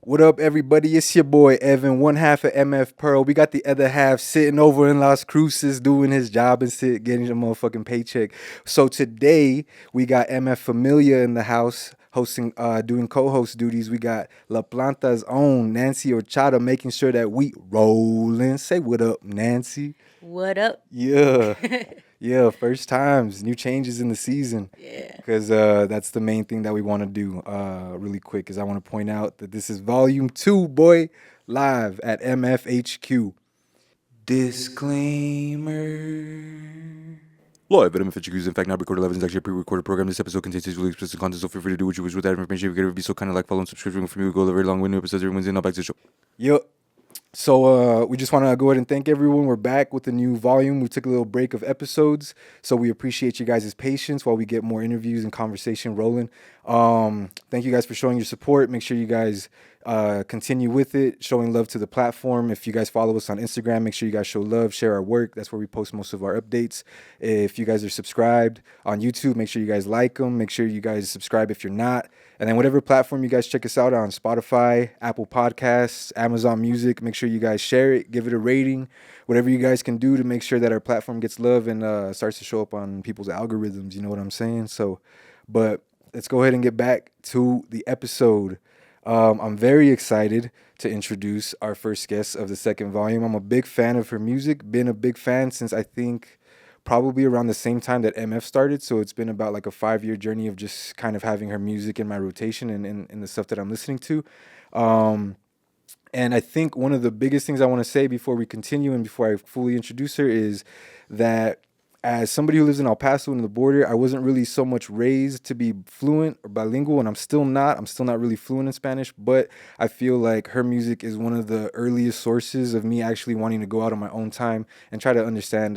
What up, everybody? It's your boy Evan, one half of MF Pearl. We got the other half sitting over in Las Cruces doing his job and getting a motherfucking paycheck. So today we got MF Familia in the house hosting, doing co-host duties. We got La Planta's own Nancy Orchada making sure that we rolling. Say what up, Nancy? What up? Yeah. Yeah, first times, new changes in the season. Yeah. Because that's the main thing that we want to do really quick is I want to point out that this is volume 2, boy, live at MFHQ. Disclaimer. Live at MFHQ is in fact not recorded live. It's actually a pre-recorded program. This episode contains really explicit content, so feel free to do what you wish with that information. If you could be so kind of like, follow, and subscribe for me. We go a very long way. New episodes every Wednesday. Now back to the show. Yep. So we just want to go ahead and thank everyone. We're back with a new volume. We took a little break of episodes, so we appreciate you guys' patience while we get more interviews and conversation rolling. Thank you guys for showing your support. Make sure you guys continue with it, showing love to the platform. If you guys follow us on Instagram, make sure you guys show love, share our work. That's where we post most of our updates. If you guys are subscribed on YouTube, make sure you guys like them. Make sure you guys subscribe if you're not. And then whatever platform you guys check us out on, Spotify, Apple Podcasts, Amazon Music, make sure you guys share it, give it a rating, whatever you guys can do to make sure that our platform gets love and starts to show up on people's algorithms. You know what I'm saying? So, but let's go ahead and get back to the episode. I'm very excited to introduce our first guest of the second volume. I'm a big fan of her music, been a big fan since I think probably around the same time that Emmeff started. So it's been about like a 5-year journey of just kind of having her music in my rotation and the stuff that I'm listening to. And I think one of the biggest things I want to say before we continue and before I fully introduce her is that as somebody who lives in El Paso and the border, I wasn't really so much raised to be fluent or bilingual, and I'm still not. I'm still not really fluent in Spanish, but I feel like her music is one of the earliest sources of me actually wanting to go out on my own time and try to understand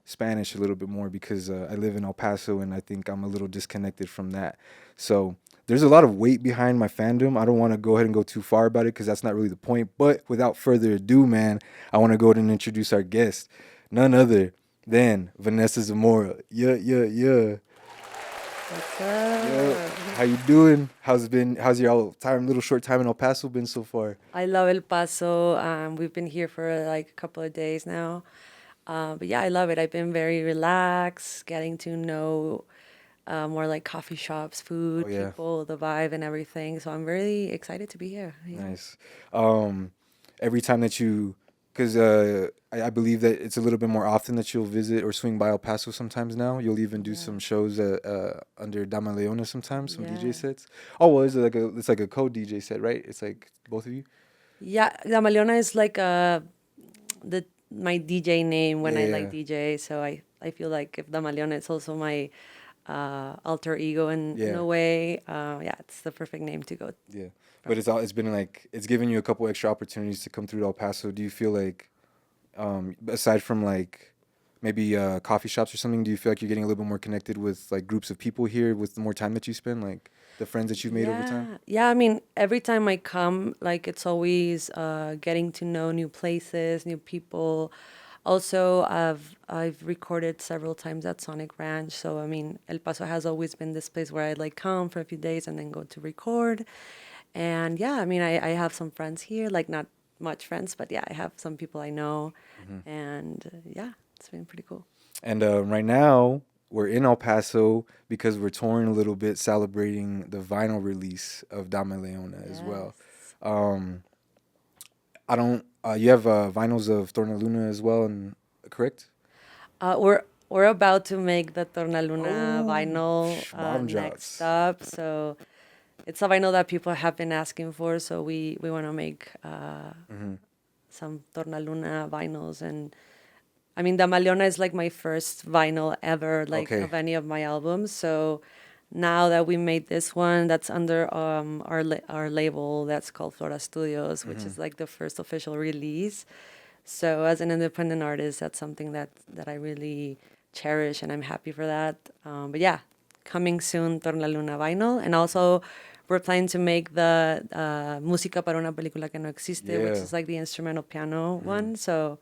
Spanish a little bit more because I live in El Paso and I think I'm a little disconnected from that. So there's a lot of weight behind my fandom. I don't want to go ahead and go too far about it because that's not really the point. But without further ado, man, I want to go ahead and introduce our guest, none other than VANESSA ZAMORA. Yeah. What's up? Yeah. How you doing? How's your little short time in El Paso been so far? I love El Paso. We've been here for like a couple of days now. But yeah, I love it. I've been very relaxed, getting to know more like coffee shops, food, people, the vibe and everything. So I'm really excited to be here. Yeah. Nice. Every time that you, because I believe that it's a little bit more often that you'll visit or swing by El Paso sometimes now. You'll even do some shows under DAMALEONA sometimes, some DJ sets. Oh, well, it's like a co-DJ set, right? It's like both of you? Yeah, DAMALEONA is like my DJ name when I like DJ. So I feel like if DAMALEONA is also my alter ego in a way. Yeah, it's the perfect name to go. Yeah, but it's been like it's given you a couple extra opportunities to come through El Paso. Do you feel like, aside from like maybe coffee shops or something, do you feel like you're getting a little bit more connected with like groups of people here with the more time that you spend, like the friends that you've made over time? Yeah, I mean, every time I come, like it's always getting to know new places, new people. Also, I've recorded several times at Sonic Ranch, so I mean, El Paso has always been this place where I like come for a few days and then go to record. And yeah, I mean, I have some friends here, like not much friends, but yeah, I have some people I know, and yeah, it's been pretty cool. And right now we're in El Paso because we're touring a little bit, celebrating the vinyl release of DAMALEONA as well. I don't. You have vinyls of TORNALUNA as well, and correct? We're about to make the TORNALUNA vinyl next up, so it's a vinyl that people have been asking for. So we want to make some TORNALUNA vinyls, and I mean DAMALEONA is like my first vinyl ever, like of any of my albums. So now that we made this one, that's under our label that's called Flora Studios, which is like the first official release. So as an independent artist, that's something that I really cherish, and I'm happy for that. But yeah, coming soon, TORNALUNA vinyl, and also we're planning to make the Música para una película que no existe, which is like the instrumental piano one. So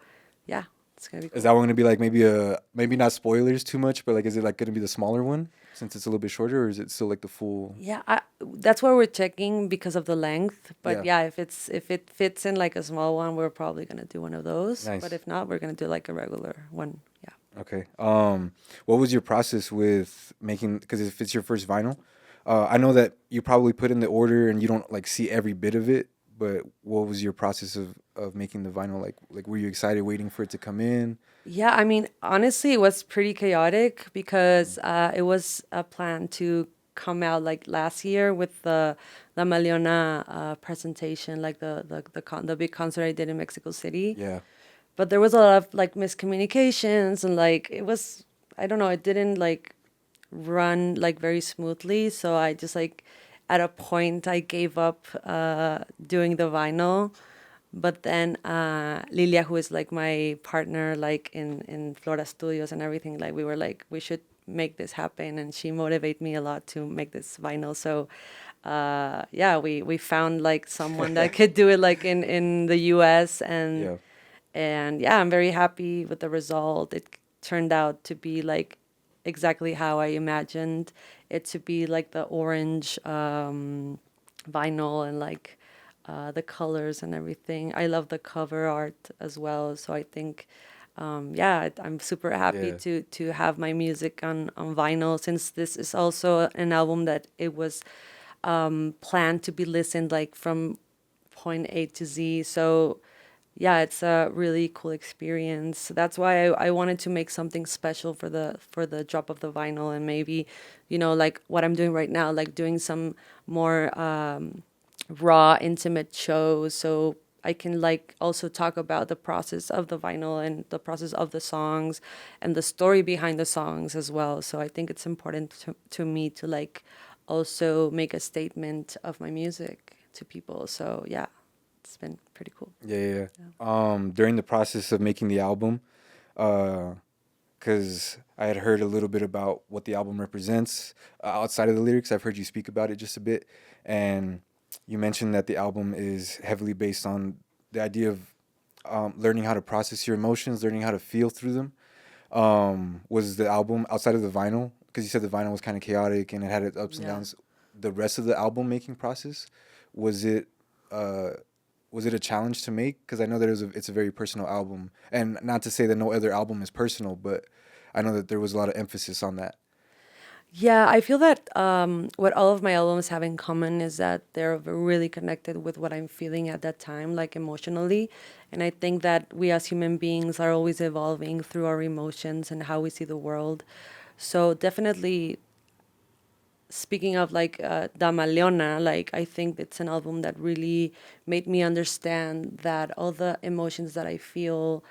yeah, it's gonna be cool. Is that one gonna be like maybe not spoilers too much, but like is it like gonna be the smaller one? since it's a little bit shorter, or is it still like the full? Yeah, that's why we're checking because of the length. But Yeah. yeah, if it fits in like a small one, we're probably gonna do one of those. Nice. But if not, we're gonna do like a regular one. Yeah. Okay. What was your process with making? Because if it's your first vinyl, I know that you probably put in the order and you don't like see every bit of it. But what was your process of making the vinyl? Like were you excited waiting for it to come in? Yeah, I mean, honestly, it was pretty chaotic because it was a plan to come out like last year with the Damaleona presentation, like the big concert I did in Mexico City. Yeah. But there was a lot of like miscommunications and like it was, I don't know, it didn't like run like very smoothly. So I just like at a point I gave up doing the vinyl. But then Lilia, who is like my partner, like in Flora Studios and everything, like we were like, we should make this happen, and she motivated me a lot to make this vinyl. So yeah, we found like someone that could do it like in the US, Yeah. and yeah, I'm very happy with the result. It turned out to be like exactly how I imagined it to be, like the orange vinyl and like the colors and everything. I love the cover art as well. So I think, yeah, I'm super happy Yeah. to have my music on vinyl, since this is also an album that it was planned to be listened like from point A to Z. So yeah, it's a really cool experience. That's why I wanted to make something special for the drop of the vinyl, and maybe, you know, like what I'm doing right now, like doing some more raw, intimate shows, so I can like also talk about the process of the vinyl and the process of the songs and the story behind the songs as well. So I think it's important to me to like also make a statement of my music to people. So yeah, it's been pretty cool. Yeah. During the process of making the album, because I had heard a little bit about what the album represents outside of the lyrics. I've heard you speak about it just a bit, and you mentioned that the album is heavily based on the idea of learning how to process your emotions, learning how to feel through them. Was the album outside of the vinyl? Because you said the vinyl was kind of chaotic and it had its ups and Yeah. downs. The rest of the album making process, was it uh, was it a challenge to make? Because I know that it's a very personal album, and not to say that no other album is personal, but I know that there was a lot of emphasis on that. Yeah, I feel that what all of my albums have in common is that they're really connected with what I'm feeling at that time, like emotionally. And I think that we as human beings are always evolving through our emotions and how we see the world. So definitely, speaking of like Damaleona, like I think it's an album that really made me understand that all the emotions that I feel,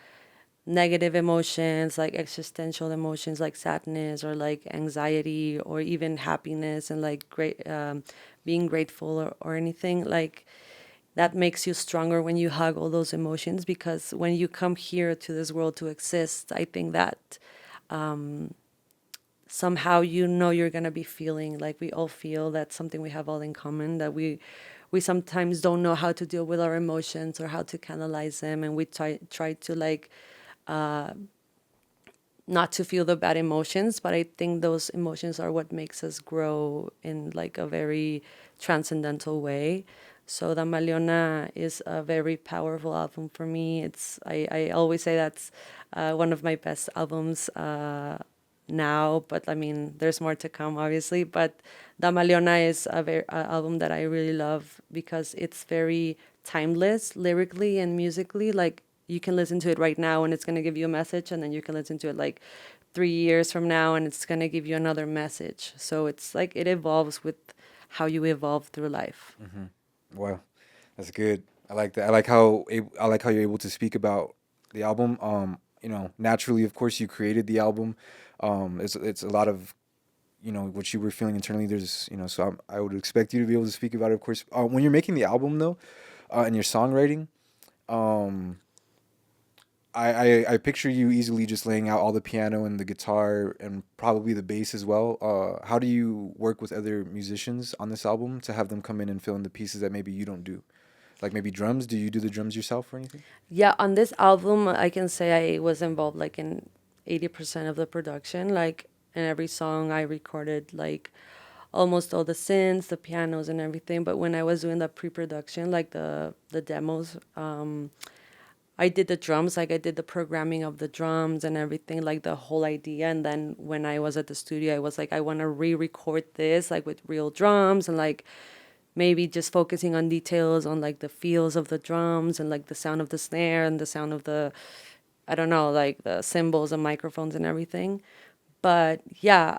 negative emotions like existential emotions like sadness or like anxiety or even happiness and like being grateful or anything, like that makes you stronger when you hug all those emotions, because when you come here to this world to exist, I think that somehow you know you're going to be feeling like we all feel. That's something we have all in common, that we sometimes don't know how to deal with our emotions or how to canalize them, and we try to like not to feel the bad emotions, but I think those emotions are what makes us grow in like a very transcendental way. So Damaleona is a very powerful album for me. I always say that's one of my best albums now, but I mean there's more to come obviously. But Damaleona is a album that I really love because it's very timeless lyrically and musically. Like you can listen to it right now and it's going to give you a message, and then you can listen to it like 3 years from now and it's going to give you another message. So it's like it evolves with how you evolve through life. Wow, that's good. I like that. I like how you're able to speak about the album. Naturally, of course, you created the album. It's a lot of what you were feeling internally. There's so I would expect you to be able to speak about it. Of course, when you're making the album though, and your songwriting, um, I picture you easily just laying out all the piano and the guitar and probably the bass as well. How do you work with other musicians on this album to have them come in and fill in the pieces that maybe you don't do? Like maybe drums? Do you do the drums yourself or anything? Yeah, on this album, I can say I was involved like in 80% of the production. Like in every song I recorded like almost all the synths, the pianos, and everything. But when I was doing the pre-production, like the demos, I did the drums, like I did the programming of the drums and everything, like the whole idea. And then when I was at the studio, I was like, I want to re-record this, like with real drums and like maybe just focusing on details on like the feels of the drums and like the sound of the snare and the sound of the, I don't know, like the cymbals and microphones and everything. But yeah,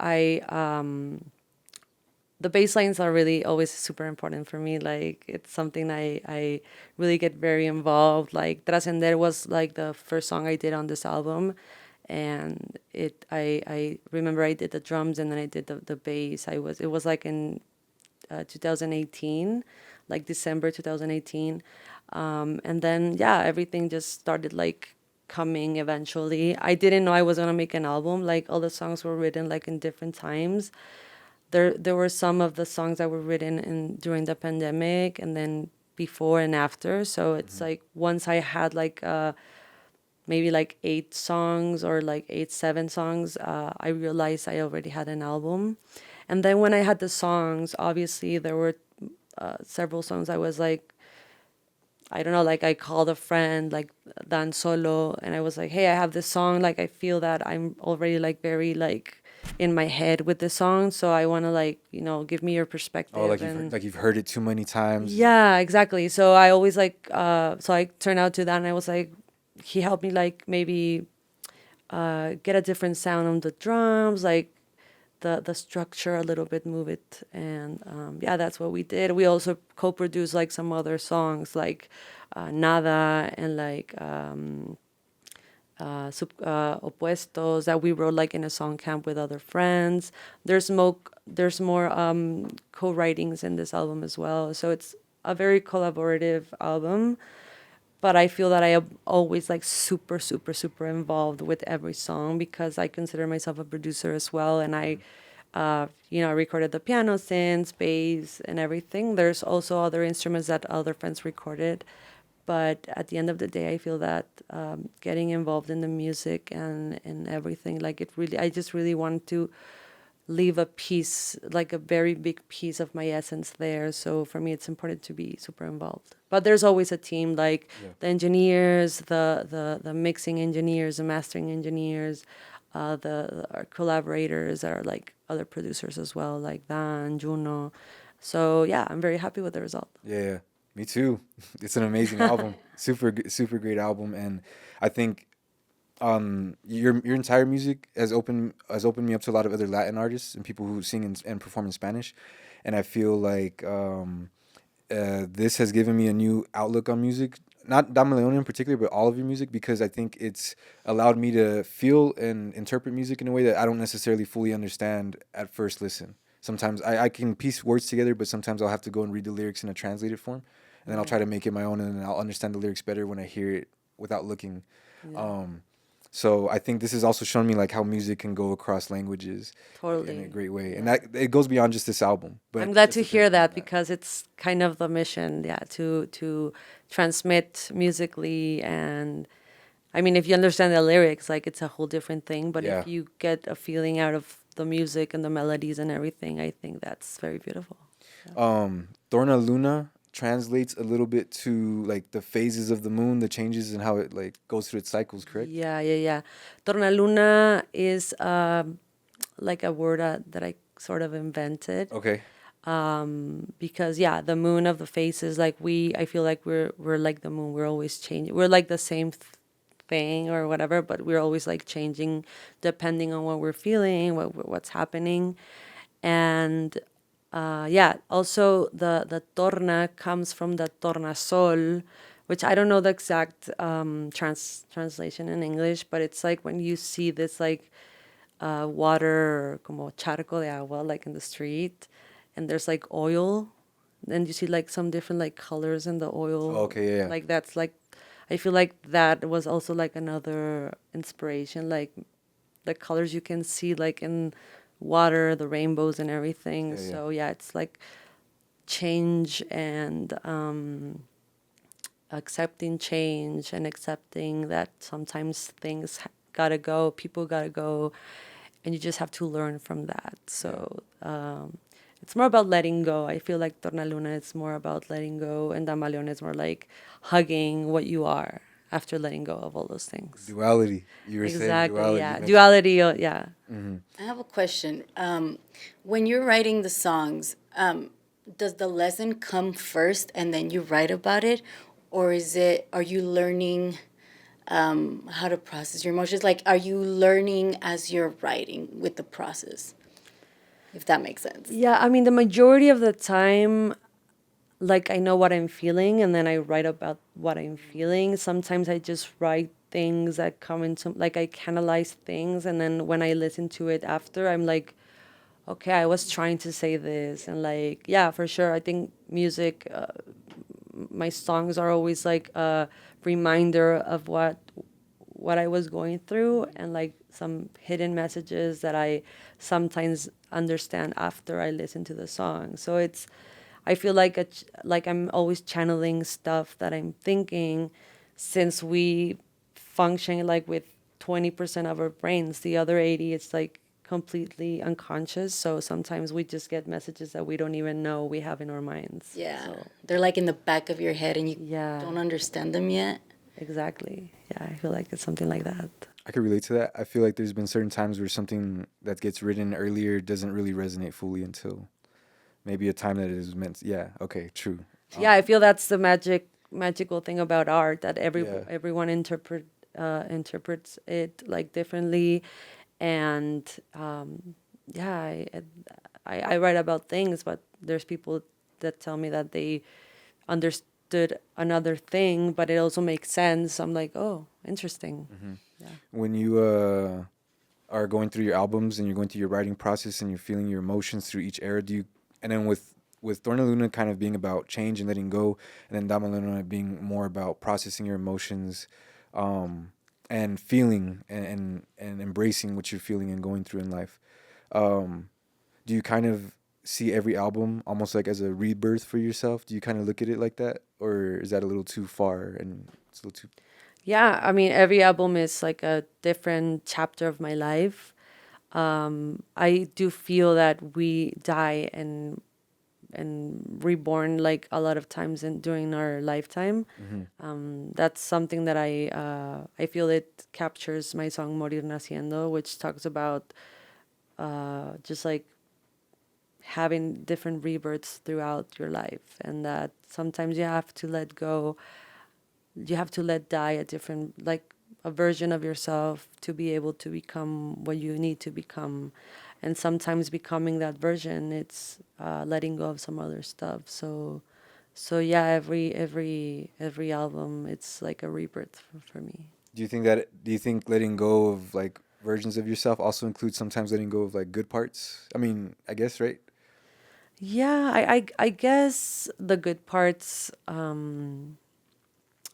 the bass lines are really always super important for me. Like it's something I really get very involved. Like Trascender was like the first song I did on this album. And I remember I did the drums and then I did the bass. It was like in 2018, like December 2018. And then, yeah, everything just started like coming eventually. I didn't know I was going to make an album. Like all the songs were written like in different times. There were some of the songs that were written during the pandemic and then before and after. So it's like once I had like maybe like 8 songs or like 7 songs, I realized I already had an album. And then when I had the songs, obviously there were several songs I was like, I don't know, like I called a friend, like Dan Solo, and I was like, hey, I have this song. Like I feel that I'm already like very like in my head with the song. So I want to like, give me your perspective. Oh, like you've heard it too many times. Yeah, exactly. So I always like, so I turned out to that and I was like, he helped me like maybe get a different sound on the drums, like the structure a little bit, move it. And yeah, that's what we did. We also co-produced like some other songs like Nada and like Opuestos that we wrote like in a song camp with other friends. There's more co-writings in this album as well. So it's a very collaborative album, but I feel that I am always like super, super, super involved with every song because I consider myself a producer as well. And I recorded the piano, synths, bass, and everything. There's also other instruments that other friends recorded. But at the end of the day, I feel that getting involved in the music and everything, like I just really want to leave a piece, like a very big piece of my essence there. So for me, it's important to be super involved. But there's always a team, like the engineers, the mixing engineers, the mastering engineers, our collaborators are like other producers as well, like Dan, Juno. So yeah, I'm very happy with the result. Yeah, me too. It's an amazing album. Super great album, and I think your entire music has opened me up to a lot of other Latin artists and people who sing and perform in Spanish, and I feel like this has given me a new outlook on music. Not DAMALEONA in particular, but all of your music, because I think it's allowed me to feel and interpret music in a way that I don't necessarily fully understand at first listen. Sometimes I can piece words together, but sometimes I'll have to go and read the lyrics in a translated form, and then I'll try to make it my own, and then I'll understand the lyrics better when I hear it without looking. Yeah. So I think this has also shown me like how music can go across languages Totally. in a great way, and that it goes beyond just this album. But I'm glad to hear that because it's kind of the mission, yeah, to transmit musically. And I mean, if you understand the lyrics, like it's a whole different thing. But Yeah. if you get a feeling out of the music and the melodies and everything, I think that's very beautiful. TORNALUNA translates a little bit to like the phases of the moon, the changes and how it like goes through its cycles, correct? Yeah. Tornaluna is like a word that I sort of invented. Okay. Because yeah, the moon of the faces, like I feel like we're like the moon. We're always changing. We're like the same thing or whatever, but we're always like changing depending on what we're feeling, what's happening. And yeah, also the torna comes from the tornasol, which I don't know the exact translation in English, but it's like when you see this like water, como charco de agua, like in the street, and there's like oil, and you see like some different like colors in the oil. Oh, okay, yeah. Like that's like, I feel like that was also like another inspiration, like the colors you can see like in water, the rainbows and everything. Yeah. So yeah, it's like change and accepting change and accepting that sometimes things gotta go, people gotta go, and you just have to learn from that. So it's more about letting go. I feel like Tornaluna is more about letting go, and Damaleona is more like hugging what you are after letting go of all those things. Duality. You were saying duality. Yeah. Duality, yeah. I have a question. When you're writing the songs, does the lesson come first and then you write about it? Or are you learning how to process your emotions? Like, are you learning as you're writing with the process? If that makes sense. Yeah, I mean, the majority of the time, like, I know what I'm feeling, and then I write about what I'm feeling. Sometimes I just write things that come into, like, I canalize things, and then when I listen to it after, I'm like, okay, I was trying to say this. And, like, yeah, for sure, I think music, my songs are always like a reminder of what I was going through, and like some hidden messages that I sometimes understand after I listen to the song. So I feel like like I'm always channeling stuff that I'm thinking, since we function like with 20% of our brains. The other 80, it's like completely unconscious. So sometimes we just get messages that we don't even know we have in our minds. Yeah. So, They're like in the back of your head and you yeah. don't understand them yet. Exactly. Yeah, I feel like it's something like that. I could relate to that. I feel like there's been certain times where something that gets written earlier doesn't really resonate fully until maybe a time that it is meant. Yeah. Okay. True. Yeah, I feel that's the magical thing about art, that Yeah. everyone interprets it like differently, and yeah, I write about things, but there's people that tell me that they understood another thing, but it also makes sense. I'm like, oh, interesting. Yeah. When you are going through your albums and you're going through your writing process and you're feeling your emotions through each era, and then with Tornaluna kind of being about change and letting go, and then Damaleona being more about processing your emotions, and feeling and embracing what you're feeling and going through in life, do you kind of see every album almost like as a rebirth for yourself? Do you kind of look at it like that, or is that a little too far and it's a little too? Yeah, I mean, every album is like a different chapter of my life. I do feel that we die and reborn like a lot of times during our lifetime. That's something that I feel it captures my song Morir Naciendo, which talks about just like having different rebirths throughout your life, and that sometimes you have to let go, you have to let die a different, like a version of yourself to be able to become what you need to become. And sometimes becoming that version, it's letting go of some other stuff. So yeah, every album, it's like a rebirth for me. Do you think letting go of like versions of yourself also includes sometimes letting go of like good parts? I mean, I guess, right? Yeah, I guess the good parts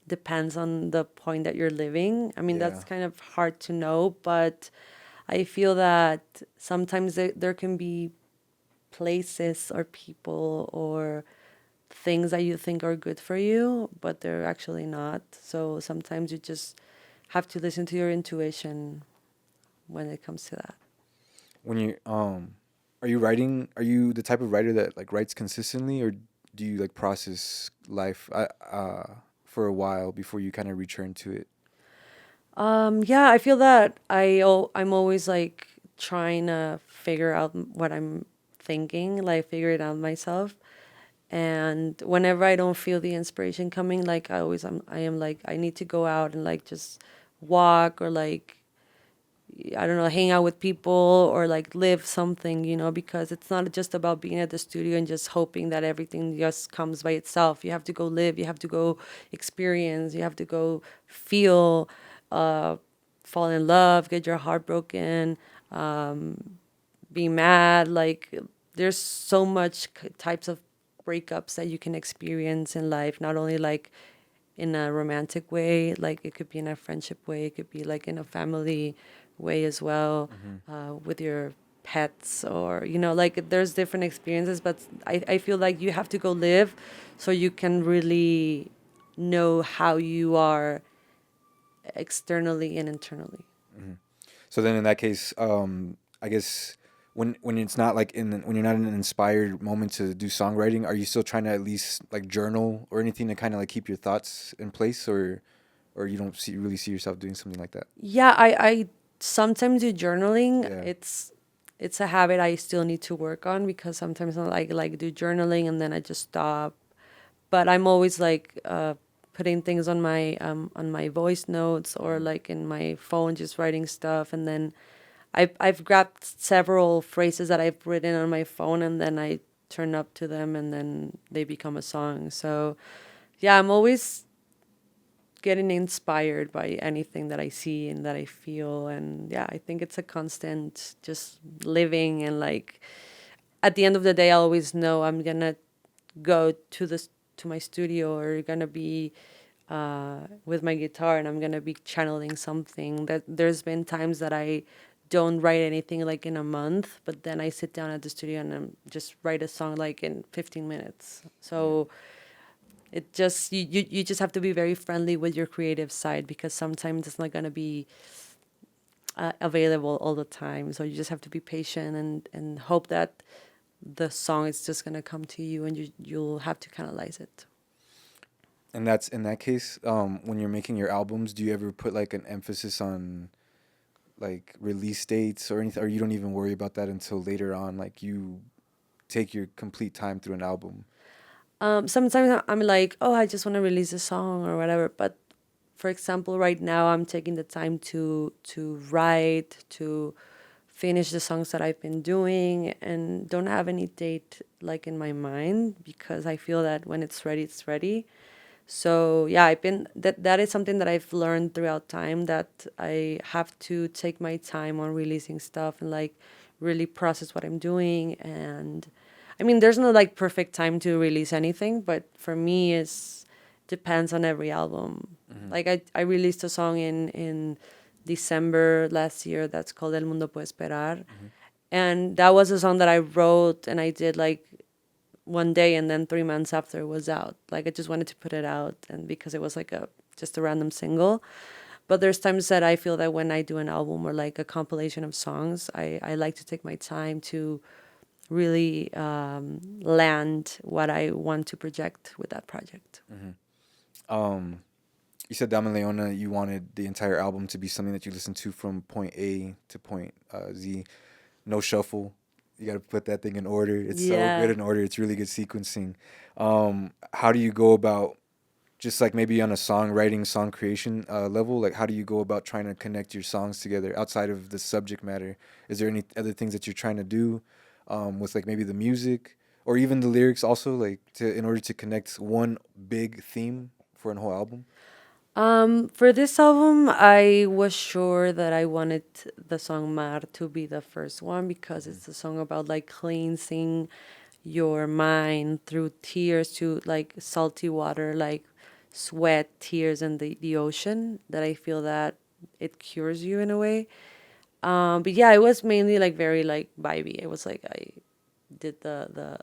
depends on the point that you're living. I mean, Yeah. that's kind of hard to know, but I feel that sometimes there can be places or people or things that you think are good for you, but they're actually not. So sometimes you just have to listen to your intuition when it comes to that. When you are you the type of writer that like writes consistently, or do you like process life for a while before you kind of return to it? Yeah, I feel that I'm always like trying to figure out what I'm thinking, like figure it out myself. And whenever I don't feel the inspiration coming, like I am like, I need to go out and like just walk, or like, I don't know, hang out with people, or like live something, because it's not just about being at the studio and just hoping that everything just comes by itself. You have to go live, you have to go experience, you have to go feel, uh, fall in love, get your heart broken, be mad. Like, there's so much types of breakups that you can experience in life, not only like in a romantic way, like it could be in a friendship way, it could be like in a family way as well, with your pets, or like there's different experiences. But I feel like you have to go live so you can really know how you are externally and internally. So then in that case, I guess when it's not like when you're not in an inspired moment to do songwriting, are you still trying to at least like journal or anything to kind of like keep your thoughts in place, or you don't really see yourself doing something like that? Yeah, I sometimes do journaling. Yeah. It's a habit I still need to work on because sometimes I like do journaling and then I just stop. But I'm always like putting things on my voice notes or like in my phone, just writing stuff. And then I've grabbed several phrases that I've written on my phone and then I turn up to them and then they become a song. So yeah, I'm always getting inspired by anything that I see and that I feel. And yeah, I think it's a constant just living. And like at the end of the day, I always know I'm gonna go to my studio or gonna be with my guitar and I'm gonna be channeling something. That there's been times that I don't write anything like in a month, but then I sit down at the studio and just write a song like in 15 minutes. So it just you just have to be very friendly with your creative side because sometimes it's not going to be available all the time, so you just have to be patient and hope that the song is just going to come to you and you'll have to canalize it. And that's in that case, when you're making your albums, do you ever put like an emphasis on like release dates or anything, or you don't even worry about that until later on, like you take your complete time through an album? Sometimes I'm like, oh, I just want to release a song or whatever. But for example, right now I'm taking the time to write, to finish the songs that I've been doing, and don't have any date like in my mind because I feel that when it's ready, it's ready. So yeah, that is something that I've learned throughout time, that I have to take my time on releasing stuff and like really process what I'm doing. And I mean, there's no like perfect time to release anything, but for me, it's depends on every album. Like I released a song in December last year that's called El Mundo Puede Esperar, and that was a song that I wrote and I did like one day, and then 3 months after it was out. Like I just wanted to put it out, and because it was like a just a random single. But there's times that I feel that when I do an album or like a compilation of songs, I like to take my time to really land what I want to project with that project. You said DAMALEONA, you wanted the entire album to be something that you listen to from point A to point Z. No shuffle. You got to put that thing in order. It's so Yeah. good in order. It's really good sequencing. How do you go about, just like maybe on a songwriting, song creation level, like how do you go about trying to connect your songs together outside of the subject matter? Is there any other things that you're trying to do with like maybe the music or even the lyrics also, like in order to connect one big theme for a whole album? For this album, I was sure that I wanted the song Mar to be the first one because it's a song about like cleansing your mind through tears to like salty water, like sweat, tears, and the ocean. That I feel that it cures you in a way. But yeah, it was mainly like very like vibey. It was like I did the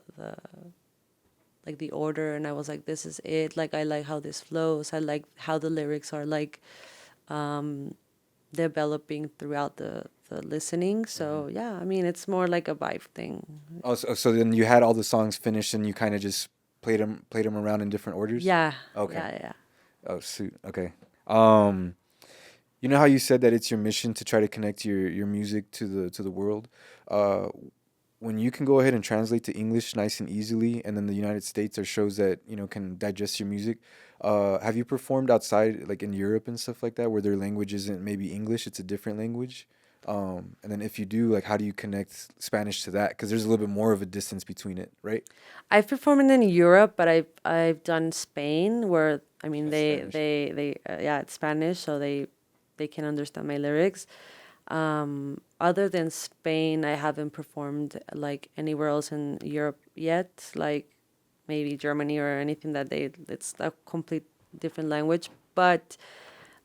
like the order and I was like, this is it. Like I like how this flows. I like how the lyrics are like developing throughout the listening. So yeah, I mean it's more like a vibe thing. Oh, so then you had all the songs finished and you kind of just played them around in different orders? Yeah. Okay. Yeah. Oh, shoot. Okay. You know how you said that it's your mission to try to connect your music to the world? Uh, when you can go ahead and translate to English nice and easily, and then the United States are shows that can digest your music. Have you performed outside, like in Europe and stuff like that, where their language isn't maybe English, it's a different language? And then if you do, like, how do you connect Spanish to that? Because there's a little bit more of a distance between it, right? I've performed in Europe, but I've done Spain where I mean That's Spanish. they yeah, it's Spanish, so they can understand my lyrics. Other than Spain, I haven't performed like anywhere else in Europe yet, like maybe Germany or anything that it's a complete different language. But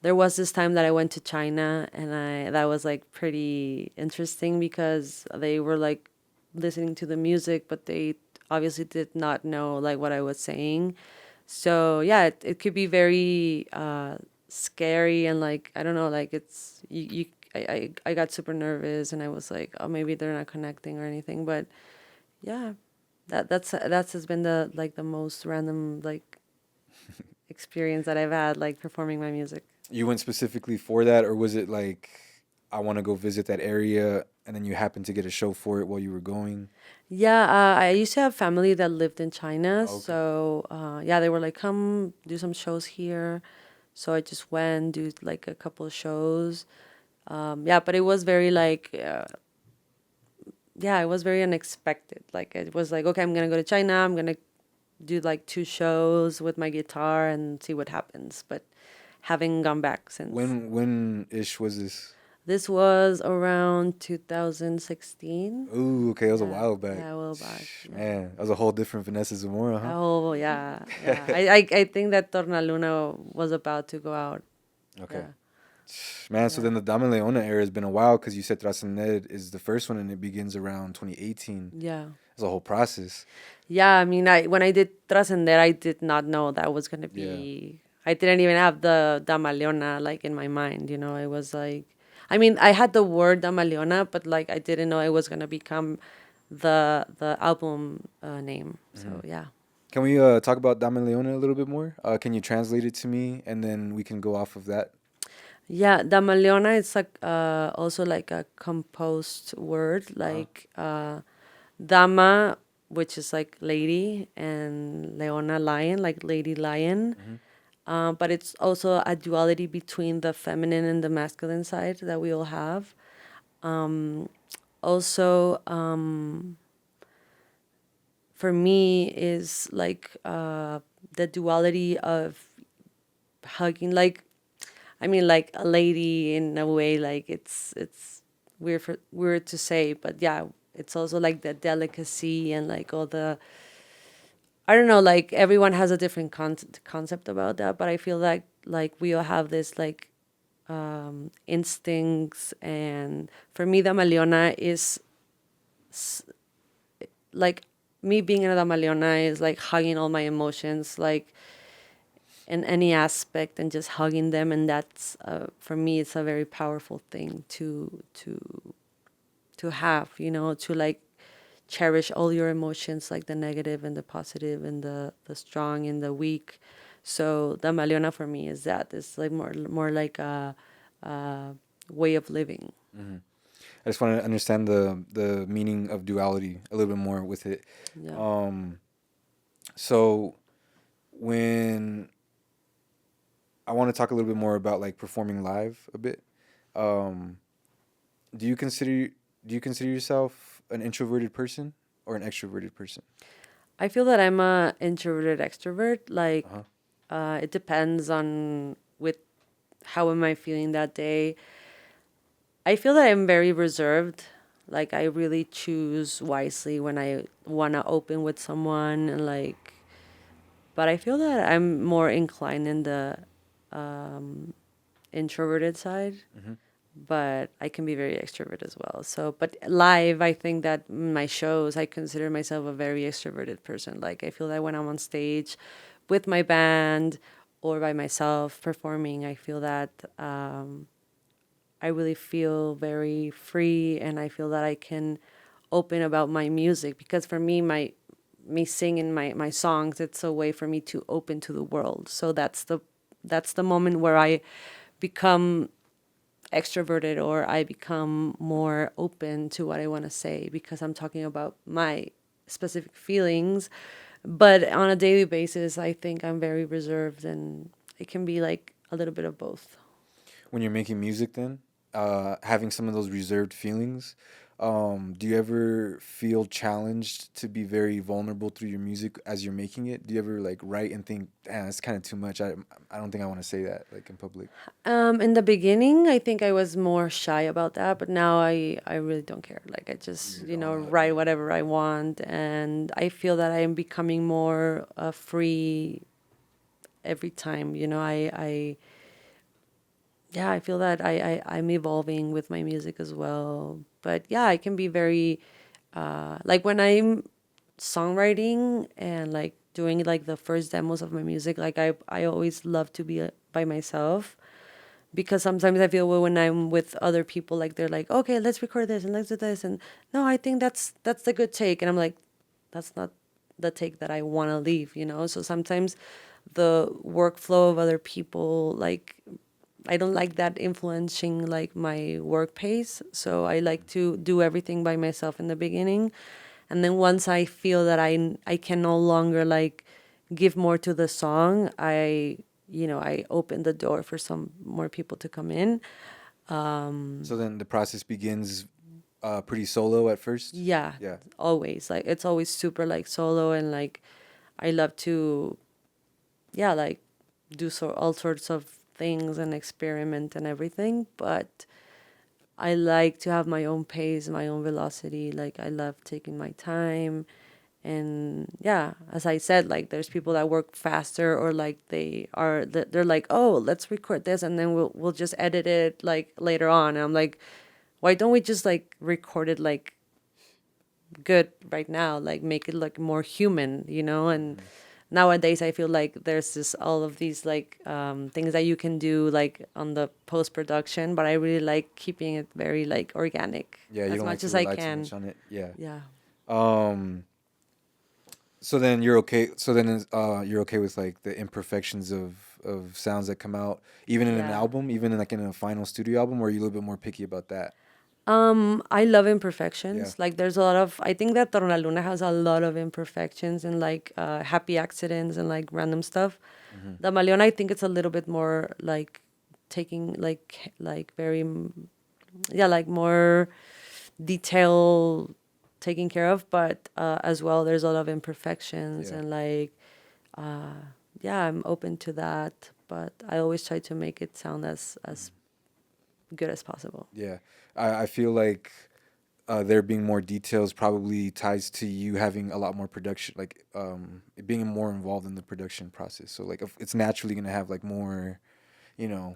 there was this time that I went to China and that was like pretty interesting because they were like listening to the music, but they obviously did not know like what I was saying. So yeah, it could be very scary and like I don't know, like it's you I got super nervous, and I was like, oh, maybe they're not connecting or anything. But yeah, that's has been the most random like experience that I've had like performing my music. You went specifically for that, or was it like, I want to go visit that area, and then you happened to get a show for it while you were going? Yeah, I used to have family that lived in China, Oh, okay. so yeah, they were like, come do some shows here. So I just went, do like a couple of shows. Yeah, but it was very like, yeah, it was very unexpected. Like it was like, okay, I'm gonna go to China. I'm gonna do like 2 shows with my guitar and see what happens. But having gone back since. When ish was this? This was around 2016. Ooh, okay, it was a Yeah, while back. yeah, a while back. Yeah. Man, that was a whole different Vanessa Zamora, huh? Oh yeah, yeah. I think that Tornaluna was about to go out. Okay. Yeah. Man, so then the Damaleona era has been a while, because you said Trascender is the first one and it begins around 2018. Yeah. It's a whole process. Yeah, I mean, when I did Trascender, I did not know that was gonna be. I didn't even have the Damaleona like in my mind. You know, I was like, I mean, I had the word Damaleona, but like I didn't know it was gonna become the album name. So yeah. Can we talk about Damaleona a little bit more? Can you translate it to me, and then we can go off of that? Yeah, Damaleona is like also like a composed word, like Dama, which is like lady, and Leona, lion, like lady lion. But it's also a duality between the feminine and the masculine side that we all have. Also, for me, is like the duality of hugging, like I mean, like a lady in a way, like it's weird to say, but yeah, it's also like the delicacy and like all the I don't know, like everyone has a different concept about that, but I feel like we all have this like instincts, and for me, the Maleona is like me being in a Damaleona is like hugging all my emotions, like in any aspect, and just hugging them, and that's for me, it's a very powerful thing to have, you know, to like cherish all your emotions, like the negative and the positive and the strong and the weak. So the Maleona for me is that it's like more like a way of living. I just want to understand the meaning of duality a little bit more with it. Yeah. So when I want to talk a little bit more about like performing live a bit. Do you consider yourself an introverted person or an extroverted person? I feel that I'm a introverted extrovert. Like, it depends on with how am I feeling that day. I feel that I'm very reserved. Like, I really choose wisely when I want to open with someone, and like, but I feel that I'm more inclined in the introverted side. But I can be very extrovert as well. So, but live, I think that my shows, I consider myself a very extroverted person. Like, I feel that when I'm on stage with my band or by myself performing, I feel that I really feel very free, and I feel that I can open about my music, because for me, me singing my songs, it's a way for me to open to the world. So that's the moment where I become extroverted, or I become more open to what I want to say, because I'm talking about my specific feelings. But on a daily basis, I think I'm very reserved, and it can be like a little bit of both. When you're making music, then having some of those reserved feelings, do you ever feel challenged to be very vulnerable through your music as you're making it? Do you ever like write and think, damn, that's kind of too much? I don't think I want to say that like in public. In the beginning, I think I was more shy about that, but now I really don't care. Like, I just, write whatever I want, and I feel that I am becoming more free every time. Yeah, I feel that I'm evolving with my music as well. But yeah, I can be very, like when I'm songwriting and like doing like the first demos of my music, like I always love to be by myself, because sometimes I feel when I'm with other people, like they're like, okay, let's record this and let's do this, and no, I think that's the good take, and I'm like, that's not the take that I want to leave, you know. So sometimes the workflow of other people, like I don't like that influencing like my work pace. So I like to do everything by myself in the beginning, and then once I feel that I can no longer like give more to the song, I open the door for some more people to come in. So then the process begins pretty solo at first. Yeah, Yeah. always, like it's always super like solo, and like I love to, yeah, like do all sorts of things and experiment and everything, but I like to have my own pace, my own velocity. Like I love taking my time. And yeah, as I said, like there's people that work faster, or like they're like, oh, let's record this and then we'll just edit it like later on. And I'm like, why don't we just like record it like good right now, like make it like more human, you know? And nowadays I feel like there's this all of these like things that you can do like on the post production, but I really like keeping it very like organic, Yeah, you as don't like much to as I rely too can. much on it. Yeah. Yeah. So then you're okay. So then you're okay with like the imperfections of sounds that come out, even in an Yeah. album, even in like in a final studio album, or are you a little bit more picky about that? I love imperfections. Yeah. Like there's a lot of, I think that Tornaluna has a lot of imperfections and like happy accidents and like random stuff. Damaleona, I think it's a little bit more like taking like very yeah, like more detail taken care of, but as well there's a lot of imperfections, Yeah. and like yeah, I'm open to that, but I always try to make it sound as good as possible. Yeah. I feel like there being more details probably ties to you having a lot more production, like being more involved in the production process. So like if it's naturally gonna have like more,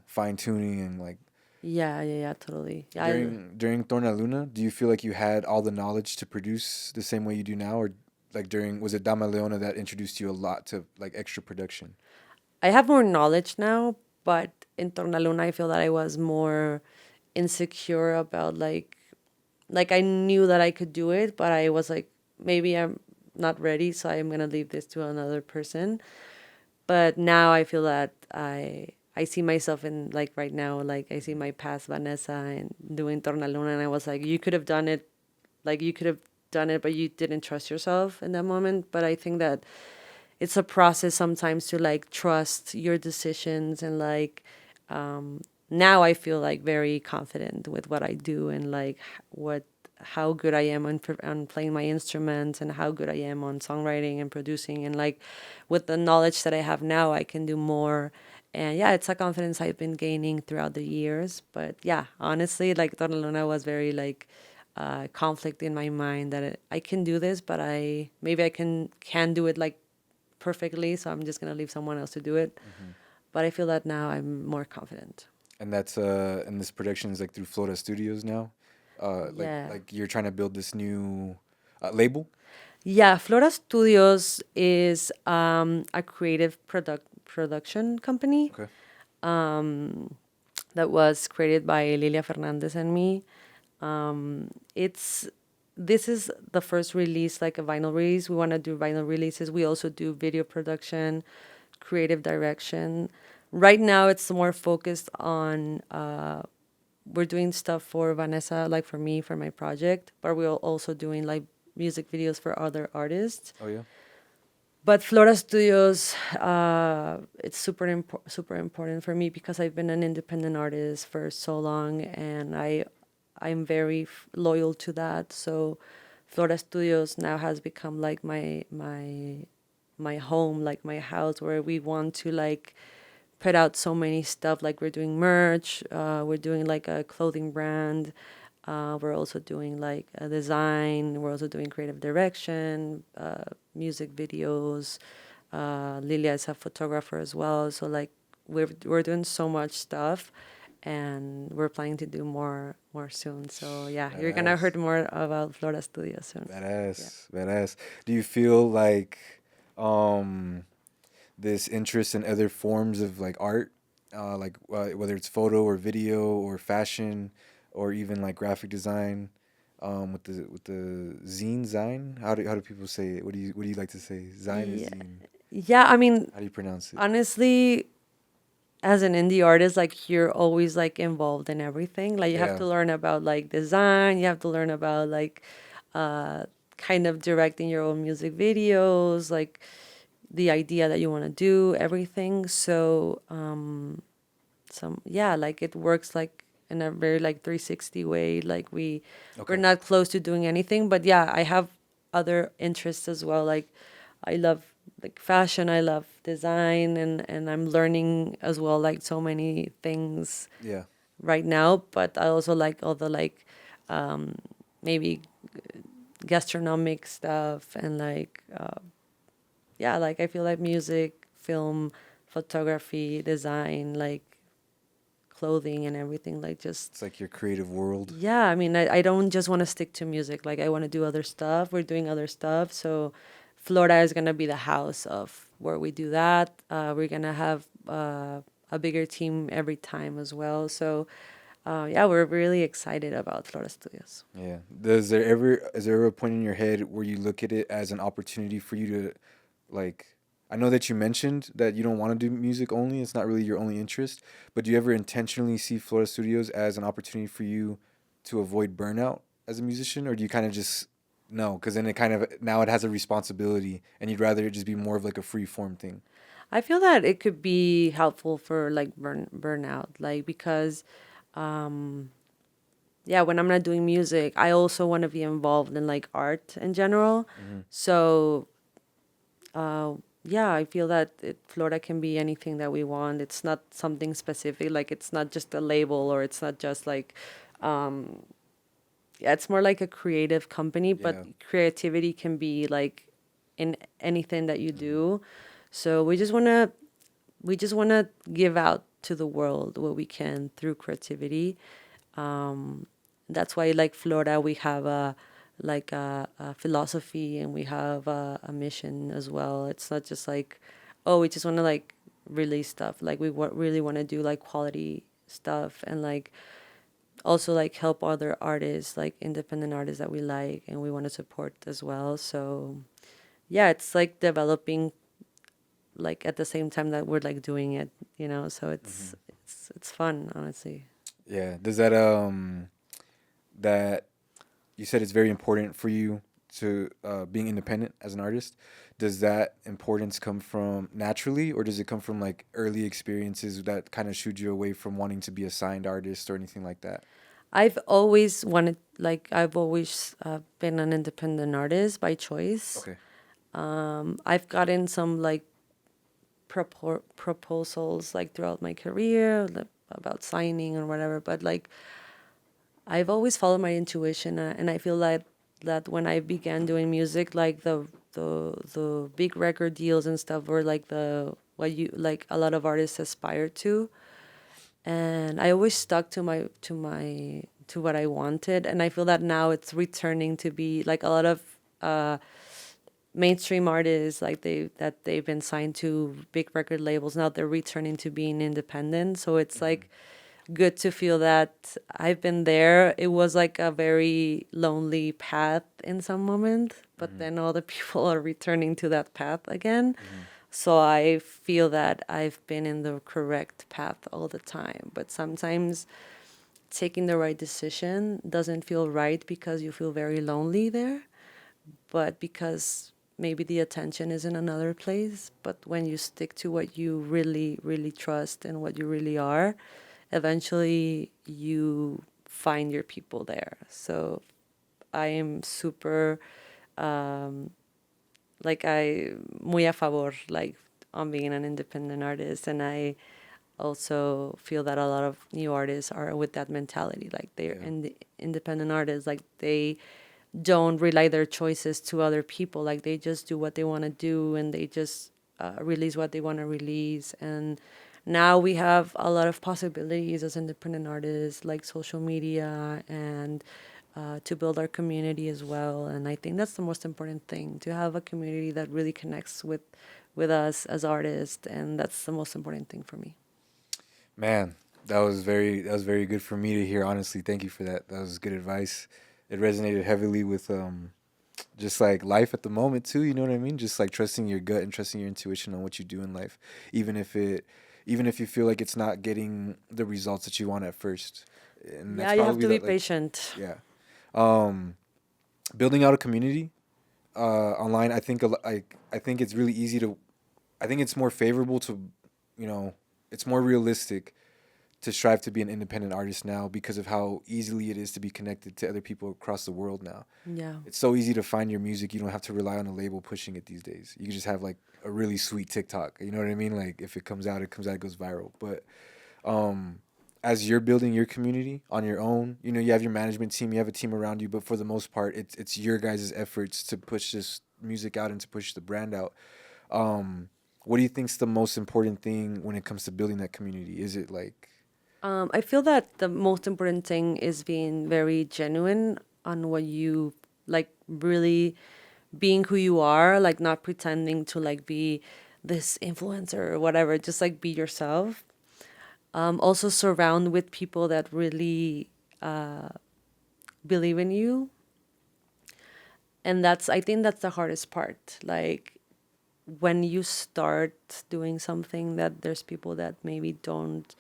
fine tuning and like Yeah, totally. Yeah, during Tornaluna, do you feel like you had all the knowledge to produce the same way you do now, or like was it Damaleona that introduced you a lot to like extra production? I have more knowledge now, but in Tornaluna, I feel that I was more insecure about like I knew that I could do it, but I was like, maybe I'm not ready, so I'm gonna leave this to another person. But now I feel that I see myself in like right now, like I see my past Vanessa and doing Tornaluna, and I was like, you could have done it, like you could have done it, but you didn't trust yourself in that moment. But I think that it's a process sometimes to like trust your decisions, and like now I feel like very confident with what I do, and like what how good I am on playing my instruments, and how good I am on songwriting and producing, and like with the knowledge that I have now I can do more. And yeah, it's a confidence I've been gaining throughout the years. But yeah, honestly, like Donna Luna was very like conflict in my mind that I can do this, but maybe I can do it like perfectly, so I'm just gonna leave someone else to do it. But I feel that now I'm more confident. And that's and this production is like through Flora Studios now. Yeah. Like you're trying to build this new label. Yeah, Flora Studios is a creative production company Okay. that was created by Lilia Fernandez and me. It's This is the first release, like a vinyl release. We want to do vinyl releases. We also do video production, creative direction. Right now, it's more focused on. We're doing stuff for Vanessa, like for me, for my project, but we're also doing like music videos for other artists. Oh yeah. But Flora Studios, it's super important for me because I've been an independent artist for so long, and I'm very loyal to that. So Flora Studios now has become like my home, like my house, where we want to like put out so many stuff. Like we're doing merch, we're doing like a clothing brand. We're also doing like a design. We're also doing creative direction, music videos. Lilia is a photographer as well. So like we're doing so much stuff, and we're planning to do more soon. So yeah, you're gonna Badass. hear more about Flora Studio soon. Badass. Do you feel like this interest in other forms of like art whether it's photo or video or fashion or even like graphic design, with the zine. How do people say it? What do you like to say? Zine or Yeah, zine? yeah. I mean, How do you pronounce it? honestly, as an indie artist, like you're always like involved in everything. Like you have Yeah. to learn about like design, you have to learn about like uh kind of directing your own music videos, like the idea that you want to do, everything. So some yeah, like it works like in a very like 360 way. Like we're Okay. not close to doing anything, but yeah, I have other interests as well. Like I love like fashion, I love design, and I'm learning as well like so many things Yeah. right now. But I also like all the like maybe gastronomic stuff and like yeah, like I feel like music, film, photography, design, like clothing and everything, like just It's like your creative world. yeah. I mean, I don't just want to stick to music, like I want to do other stuff. We're doing other stuff, so Flora is gonna be the house of where we do that. We're gonna have a bigger team every time as well, so yeah, we're really excited about Flora Studios. Yeah. Is there ever a point in your head where you look at it as an opportunity for you to, like, I know that you mentioned that you don't want to do music only, it's not really your only interest, but do you ever intentionally see Florida Studios as an opportunity for you to avoid burnout as a musician, or do you kind of just no, because then it kind of now it has a responsibility and you'd rather it just be more of like a free form thing? I feel that it could be helpful for like burnout, like because yeah, when I'm not doing music, I also want to be involved in like art in general. Hmm. So yeah, I feel that Flora can be anything that we want. It's not something specific. Like it's not just a label, or it's not just like yeah, it's more like a creative company. But Yeah. creativity can be like in anything that you do. So we just wanna give out to the world what we can through creativity. That's why like Flora, we have a philosophy, and we have a mission as well. It's not just like, oh, we just want to like release stuff. Like we really want to do like quality stuff, and like also like help other artists, like independent artists that we like and we want to support as well. So yeah, it's like developing like at the same time that we're like doing it, so Hmm. it's fun, honestly. Yeah. Does that you said it's very important for you to being independent as an artist. Does that importance come from naturally, or does it come from like early experiences that kind of shooed you away from wanting to be a signed artist or anything like that? I've always been an independent artist by choice. Okay. I've gotten some like proposals like throughout my career, like, about signing or whatever, but like I've always followed my intuition, and I feel like that when I began doing music, like the big record deals and stuff were like the what you like a lot of artists aspire to, and I always stuck to what I wanted, and I feel that now it's returning to be like a lot of mainstream artists, like they've been signed to big record labels, now they're returning to being independent. So it's Hmm. like good to feel that I've been there. It was like a very lonely path in some moment, but Hmm. then other people are returning to that path again. Hmm. So I feel that I've been in the correct path all the time. But sometimes taking the right decision doesn't feel right because you feel very lonely there, but because maybe the attention is in another place. But when you stick to what you really, really trust and what you really are, eventually you find your people there. So I am super, like, I muy a favor, like, on being an independent artist. And I also feel that a lot of new artists are with that mentality. Like, they're Yeah. independent artists, like, they don't rely their choices to other people. Like, they just do what they want to do, and they just release what they want to release. And now we have a lot of possibilities as independent artists, like social media, and to build our community as well. And I think that's the most important thing, to have a community that really connects with us as artists. And that's the most important thing for me. Man, that was very good for me to hear. Honestly, thank you for that. That was good advice. It resonated heavily with just like life at the moment too. You know what I mean? Just like trusting your gut and trusting your intuition on what you do in life, even if it, even if you feel like it's not getting the results that you want at first. And Yeah, that's you have probably to be like patient. yeah. Um, Building out a community online. I think I think it's really easy to. I think it's more favorable to, you know, it's more realistic to strive to be an independent artist now because of how easily it is to be connected to other people across the world now. Yeah. It's so easy to find your music. You don't have to rely on a label pushing it these days. You can just have like a really sweet TikTok. You know what I mean? Like if it comes out, it comes out, it goes viral. But um, as you're building your community on your own, you know, you have your management team, you have a team around you, but for the most part, it's your guys' efforts to push this music out and to push the brand out. What do you think's the most important thing when it comes to building that community? Is it like I feel that the most important thing is being very genuine on what you like, really being who you are, like not pretending to like be this influencer or whatever, just like be yourself. Also surround with people that really believe in you. And I think that's the hardest part. Like when you start doing something that there's people that maybe don't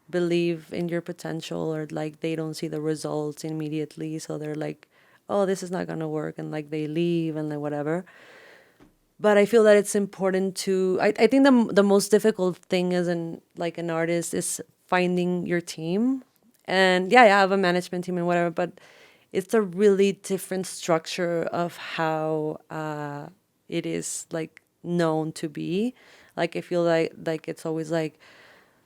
believe in your potential, or like they don't see the results immediately, so they're like, oh, this is not going to work, and like they leave and like whatever. But I feel that it's important to, I think the most difficult thing as an artist is finding your team. And yeah, I have a management team and whatever, but it's a really different structure of how it is like known to be. Like I feel like it's always like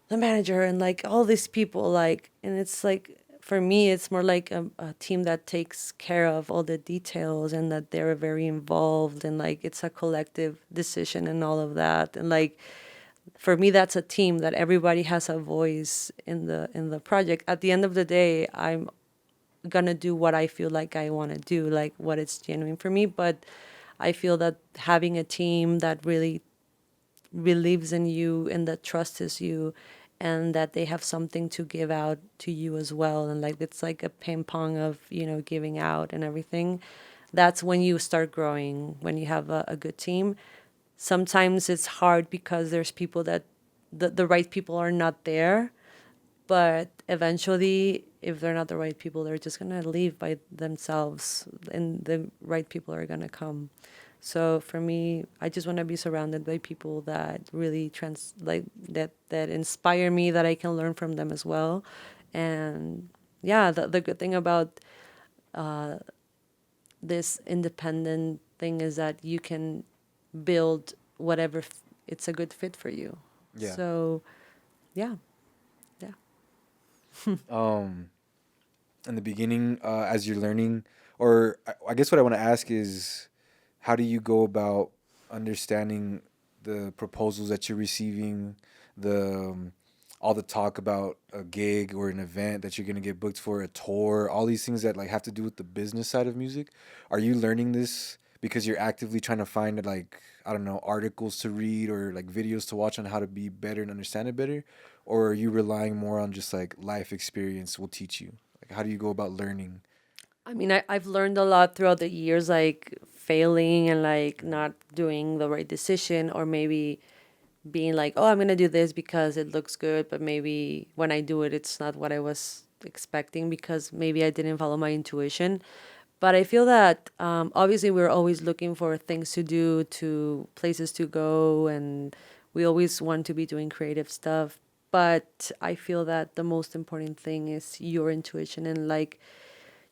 the manager and like all these people, like, and it's like for me it's more like a team that takes care of all the details and that they're very involved, and like it's a collective decision and all of that. And like for me that's a team that everybody has a voice in the project. At the end of the day, I'm gonna do what I feel like I want to do, like what is genuine for me. But I feel that having a team that really believes in you and that trusts you, and that they have something to give out to you as well, and like it's like a ping pong of, you know, giving out and everything. That's when you start growing, when you have a good team. Sometimes it's hard because there's people that the right people are not there, but eventually if they're not the right people, they're just going to leave by themselves, and the right people are going to come. So for me, I just want to be surrounded by people that really like that inspire me, that I can learn from them as well. And yeah, the good thing about this independent thing is that you can build whatever it's a good fit for you. yeah. So yeah, yeah. Um in the beginning, as you're learning, or I guess what I want to ask is, how do you go about understanding the proposals that you're receiving, the all the talk about a gig or an event that you're gonna get booked for, a tour, all these things that like have to do with the business side of music? Are you learning this because you're actively trying to find like, I don't know, articles to read or like videos to watch on how to be better and understand it better, or are you relying more on just like life experience will teach you? Like, how do you go about learning? I mean, I've learned a lot throughout the years, like failing and like not doing the right decision, or maybe being like, oh, I'm going to do this because it looks good. But maybe when I do it, it's not what I was expecting because maybe I didn't follow my intuition. But I feel that obviously we're always looking for things to do, to places to go, and we always want to be doing creative stuff. But I feel that the most important thing is your intuition, and like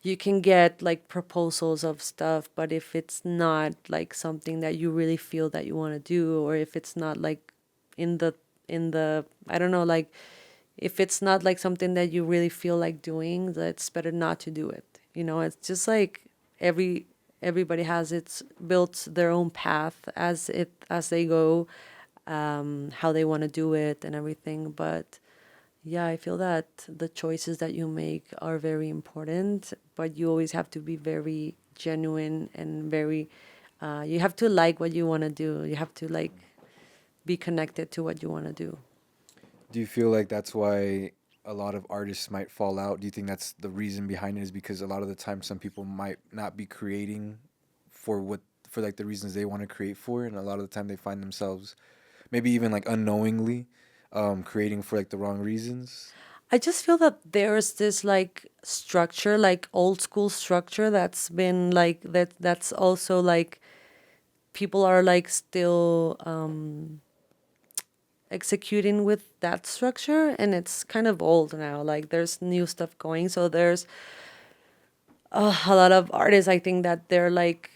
you can get like proposals of stuff, but if it's not like something that you really feel that you want to do, or if it's not like in the I don't know, like if it's not like something that you really feel like doing, that's better not to do it. You know, it's just like everybody has its built their own path as they go, how they want to do it and everything. But yeah, I feel that the choices that you make are very important, but you always have to be very genuine and very, you have to like what you want to do. You have to like be connected to what you want to do. Do you feel like that's why a lot of artists might fall out? Do you think that's the reason behind it? Is because a lot of the time some people might not be creating for what for like the reasons they want to create for, and a lot of the time they find themselves maybe even like unknowingly creating for like the wrong reasons. I just feel that there's this like structure, like old school structure that's been like that's also like people are like still executing with that structure, and it's kind of old now. Like there's new stuff going. So there's a lot of artists, I think, that they're like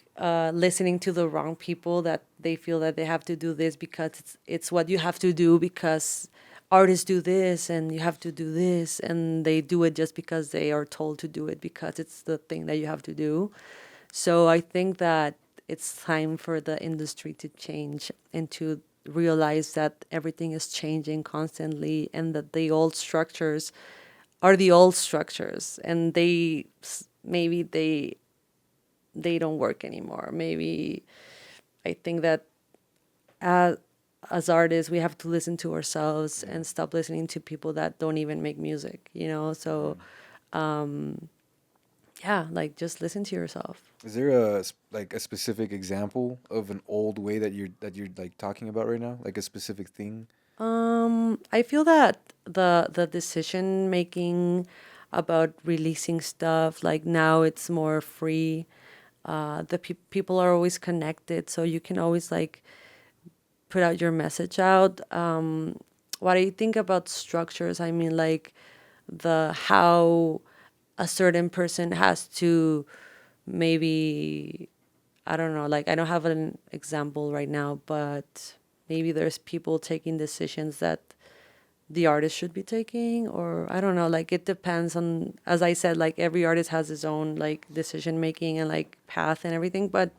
listening to the wrong people, that they feel that they have to do this because it's what you have to do, because artists do this and you have to do this, and they do it just because they are told to do it because it's the thing that you have to do. So I think that it's time for the industry to change and to realize that everything is changing constantly, and that the old structures are the old structures, and maybe they don't work anymore. Maybe I think that as as artists we have to listen to ourselves and stop listening to people that don't even make music, you know? So yeah, like just listen to yourself. Is there like a specific example of an old way that you're like talking about right now? Like a specific thing? I feel that the decision making about releasing stuff, like now it's more free. People are always connected, so you can always like put out your message out. What I think about structures, I mean, like the how a certain person has to maybe, I don't know, like I don't have an example right now, but maybe there's people taking decisions that the artist should be taking, or I don't know, like it depends on, as I said, like every artist has his own like decision making and like path and everything. But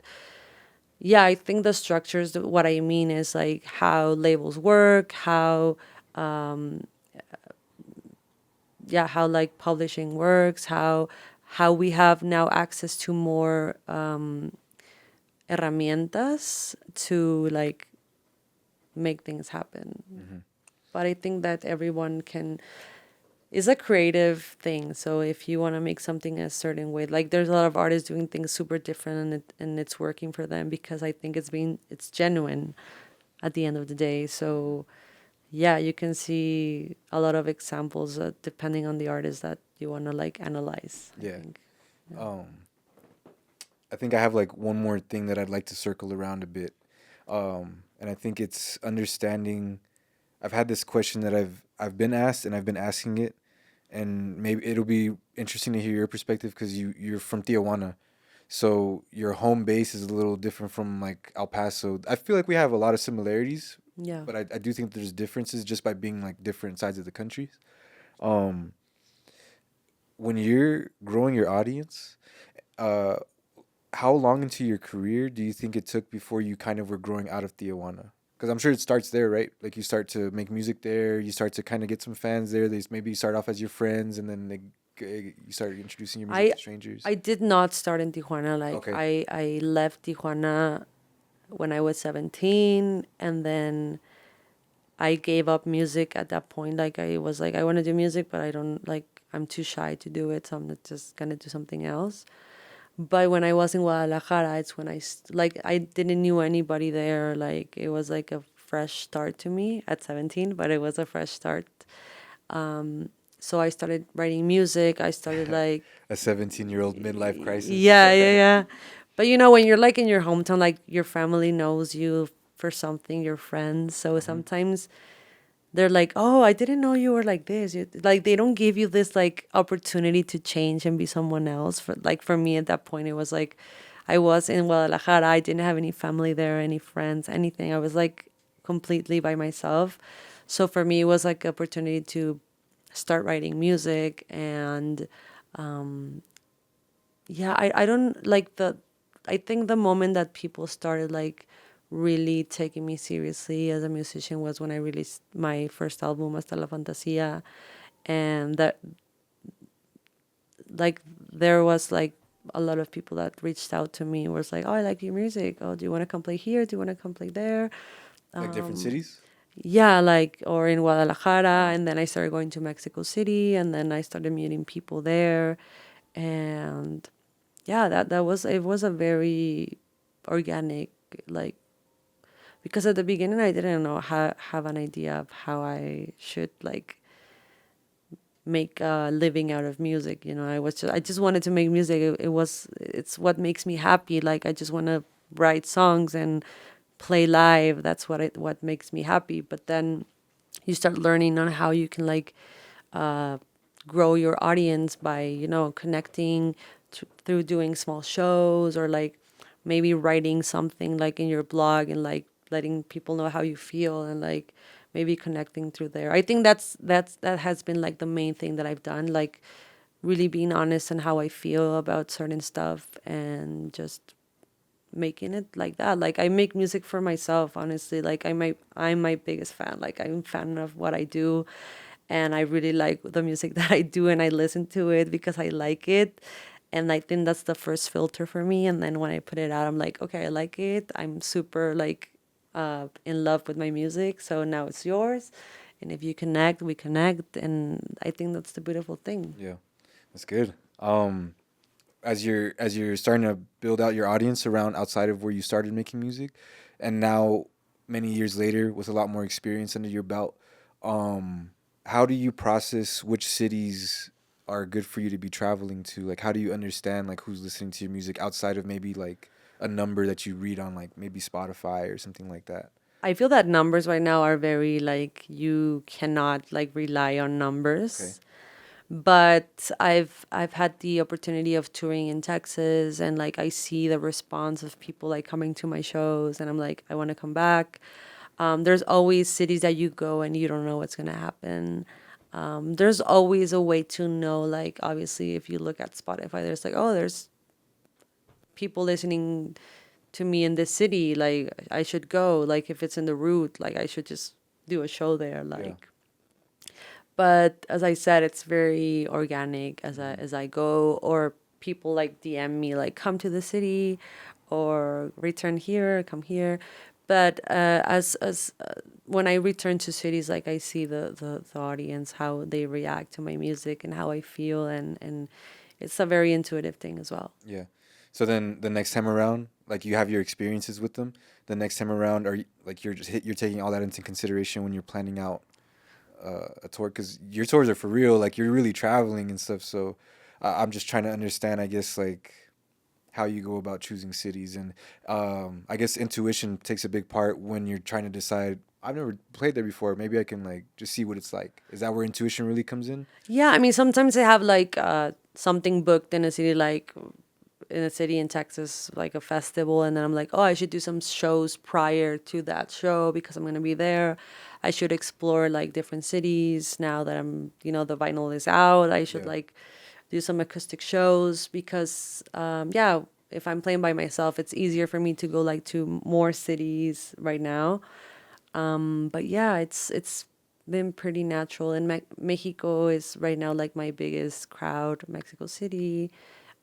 yeah, I think the structures, what I mean is like how labels work, how yeah, how like publishing works, how we have now access to more herramientas to like make things happen. But I think that everyone can is a creative thing. So if you want to make something a certain way, like there's a lot of artists doing things super different, and it's working for them because I think it's genuine at the end of the day. So yeah, you can see a lot of examples depending on the artist that you want to like analyze, I Yeah. think. Um, I think I have like one more thing that I'd like to circle around a bit. And I think it's understanding. I've had this question that I've been asked, and I've been asking it, and maybe it'll be interesting to hear your perspective because you're from Tijuana, so your home base is a little different from like El Paso. I feel like we have a lot of similarities, Yeah. but I do think there's differences just by being like different sides of the country. Um, when you're growing your audience, uh, how long into your career do you think it took before you kind of were growing out of Tijuana? Because I'm sure it starts there, right? Like you start to make music there, you start to kind of get some fans there. They maybe start off as your friends, and then you start introducing your music I to strangers. I did not start in Tijuana. Like Okay. I left Tijuana when I was 17, and then I gave up music at that point. Like I was like, I want to do music, but I don't like, I'm too shy to do it, so I'm not just gonna do something else. But when I was in Guadalajara, it's when like I didn't knew anybody there. Like it was like a fresh start to me at 17, but it was a fresh start. So I started writing music. I started like A 17-year-old midlife crisis. yeah, yeah, yeah. But you know, when you're like in your hometown, like your family knows you for something, your friends. So sometimes they're like, "Oh, I didn't know you were like this." Like they don't give you this like opportunity to change and be someone else. For me at that point, it was like I was in Guadalajara. I didn't have any family there, any friends, anything. I was like completely by myself. So for me, it was like opportunity to start writing music. And yeah, I don't like I think the moment that people started like really taking me seriously as a musician was when I released my first album, Hasta la Fantasía. And that like there was like a lot of people that reached out to me, was like, "Oh, I like your music. Oh, do you want to come play here? Do you want to come play there?" Like different cities? yeah, like, or in Guadalajara, and then I started going to Mexico City, and then I started meeting people there, and yeah, that was, it was a very organic, like, because at the beginning I didn't know how have an idea of how I should like make a living out of music. I just wanted to make music. It's what makes me happy. Like, I just want to write songs and play live. That's what makes me happy. But then you start learning on how you can like uh, grow your audience by connecting through doing small shows, or like maybe writing something like in your blog and like letting people know how you feel, and like maybe connecting through there. I think that has been like the main thing that I've done, like really being honest on how I feel about certain stuff, and just making it like that. Like, I make music for myself, honestly. Like, I'm my biggest fan. Like, I'm a fan of what I do, and I really like the music that I do, and I listen to it because I like it. And I think that's the first filter for me. And then when I put it out, I'm like, okay, I like it. I'm super like in love with my music. So now it's yours. And if you connect, we connect. And I think that's the beautiful thing. Yeah, that's good. As you're starting to build out your audience around outside of where you started making music, and now many years later with a lot more experience under your belt, how do you process which cities are good for you to be traveling to? Like, how do you understand like who's listening to your music outside of maybe like a number that you read on like maybe Spotify or something like that? I feel that numbers right now are very like, you cannot like rely on Okay. numbers. But I've had the opportunity of touring in Texas, and like I see the response of people like coming to my shows, and I'm like, I want to come back. There's always cities that you go and you don't know what's gonna happen. There's always a way to know, like, obviously if you look at Spotify, there's like, oh, there's people listening to me in this city, like I should go. Like, if it's in the route, like I should just do a show there, like. But as I said, it's very organic as I go, or people like DM me like, come to the city, or return here, come here. But as when I return to cities, like I see the audience, how they react to my music and how I feel, and it's a very intuitive thing as well. Yeah. So then the next time around, like you have your experiences with them. The next time around, are you, like you're taking all that into consideration when you're planning out a tour? Because your tours are for real. Like, you're really traveling and stuff. So I'm just trying to understand, I guess, like how you go about choosing cities, and I guess intuition takes a big part when you're trying to decide. I've never played there before. Maybe I can like just see what it's like. Is that where intuition really comes in? Yeah, I mean, sometimes I have like something booked in a city, like in a city in Texas, like a festival, and then I'm like, oh, I should do some shows prior to that show because I'm gonna be there. I should explore like different cities now that the vinyl is out. I should Yeah. like do some acoustic shows because, yeah, if I'm playing by myself, it's easier for me to go like to more cities right now. But yeah, it's been pretty natural. And Mexico is right now like my biggest crowd. Mexico City.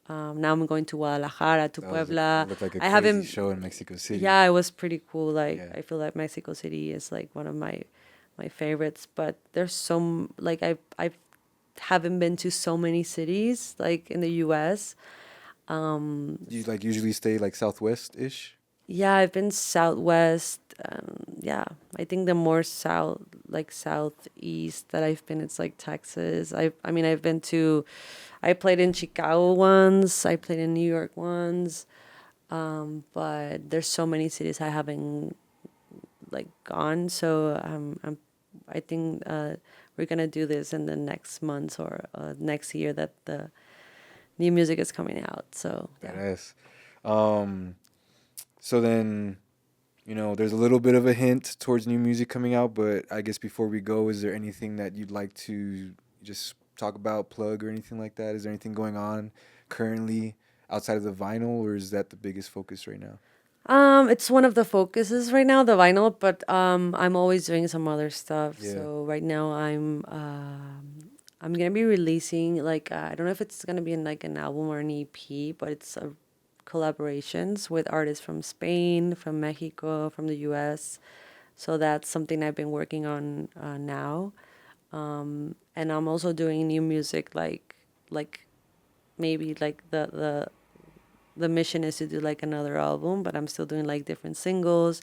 Now I'm going to Guadalajara, to That was Puebla. looked like a I crazy haven't. show in Mexico City. Yeah, it was pretty cool. Like, Yeah. I feel like Mexico City is like one of my favorites. But there's like I haven't been to so many cities like in the U.S. You like usually stay like Southwest ish? Yeah, I've been Southwest. Yeah, I think the more south, like Southeast that I've been, it's like Texas. I mean, I played in Chicago once. I played in New York once. But there's so many cities I haven't like gone. So I think we're gonna do this in the next months, or next year that the new music is coming out. So yeah. Badass. Um, so then, there's a little bit of a hint towards new music coming out, but I guess before we go, is there anything that you'd like to just talk about, plug, or anything like that? Is there anything going on currently outside of the vinyl, or is that the biggest focus right now? It's one of the focuses right now, the vinyl, but I'm always doing some other stuff. Yeah. So right now I'm gonna be releasing like I don't know if it's gonna be in like an album or an EP, but it's collaborations with artists from Spain, from Mexico, from the U.S. So that's something I've been working on now. And I'm also doing new music, like maybe like the mission is to do like another album, but I'm still doing like different singles.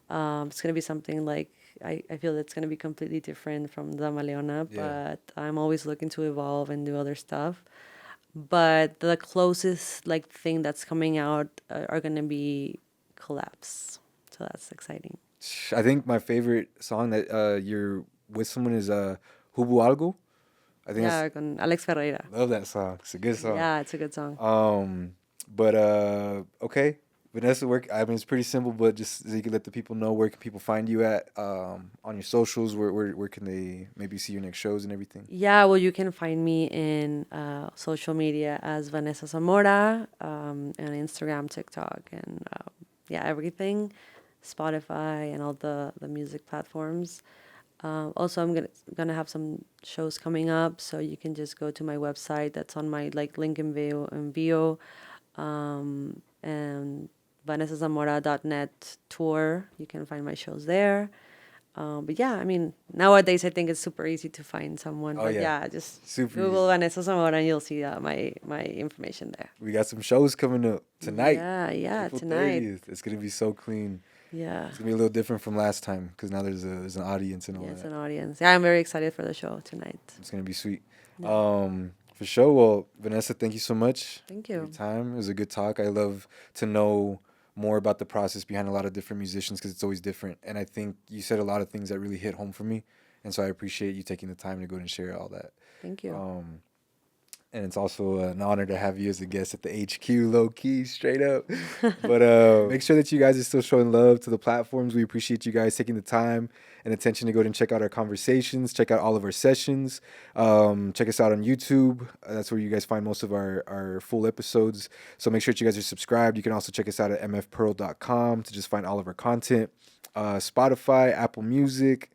It's gonna be something like I feel it's gonna be completely different from Damaleona, but I'm always looking to evolve and do other stuff. But the closest like thing that's coming out are gonna be collabs, so that's exciting. I think my favorite song that you're with someone is Hubo Algo. I think Yeah, con Alex Ferreira. love that song. It's a good song. Yeah, it's a good song. But okay. Vanessa, I mean, it's pretty simple, but just so you can let the people know, where can people find you at on your socials? Where can they maybe see your next shows and everything? Yeah, well, you can find me in social media as Vanessa Zamora, and Instagram, TikTok, and yeah, everything, Spotify, and all the music platforms. Also, I'm gonna have some shows coming up, so you can just go to my website. That's on my like link in bio, and vanessazamora.net tour. You can find my shows there. But yeah, I mean, nowadays I think it's super easy to find someone. Oh, But yeah. yeah, just Super Google easy. Vanessa Zamora and you'll see my information there. We got some shows coming up tonight. Yeah, April tonight. 30th. It's gonna be so clean. Yeah. It's gonna be a little different from last time because now there's an audience and all Yeah, it's that. an audience. Yeah, I'm very excited for the show tonight. It's gonna be sweet. For sure. Well, Vanessa, thank you so much. Thank For you. your time. It was a good talk. I love to know more about the process behind a lot of different musicians because it's always different. And I think you said a lot of things that really hit home for me. And so I appreciate you taking the time to go and share all that. Thank you. And it's also an honor to have you as a guest at the HQ, low key, straight up. But make sure that you guys are still showing love to the platforms. We appreciate you guys taking the time and attention to go and check out our conversations, check out all of our sessions. Check us out on YouTube. That's where you guys find most of our full episodes. So make sure that you guys are subscribed. You can also check us out at mfpearl.com to just find all of our content. Spotify, Apple Music,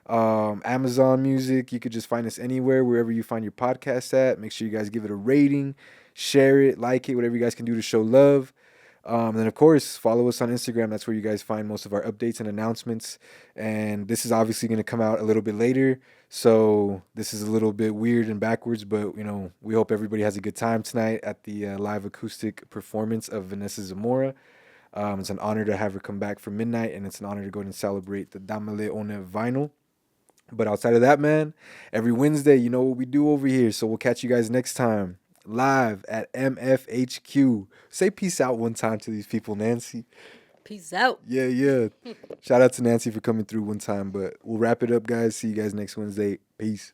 Amazon Music. You could just find us anywhere, wherever you find your podcast at. Make sure you guys give it a rating, share it, like it, whatever you guys can do to show love. And then, of course, follow us on Instagram. That's where you guys find most of our updates and announcements. And this is obviously going to come out a little bit later. So this is a little bit weird and backwards, but, you know, we hope everybody has a good time tonight at the live acoustic performance of Vanessa Zamora. It's an honor to have her come back for midnight, and it's an honor to go and celebrate the Damaleona vinyl. But outside of that, man, every Wednesday, you know what we do over here. So we'll catch you guys next time live at MFHQ. Say peace out one time to these people, Nancy. Peace out. Yeah. Shout out to Nancy for coming through one time. But we'll wrap it up, guys. See you guys next Wednesday. Peace.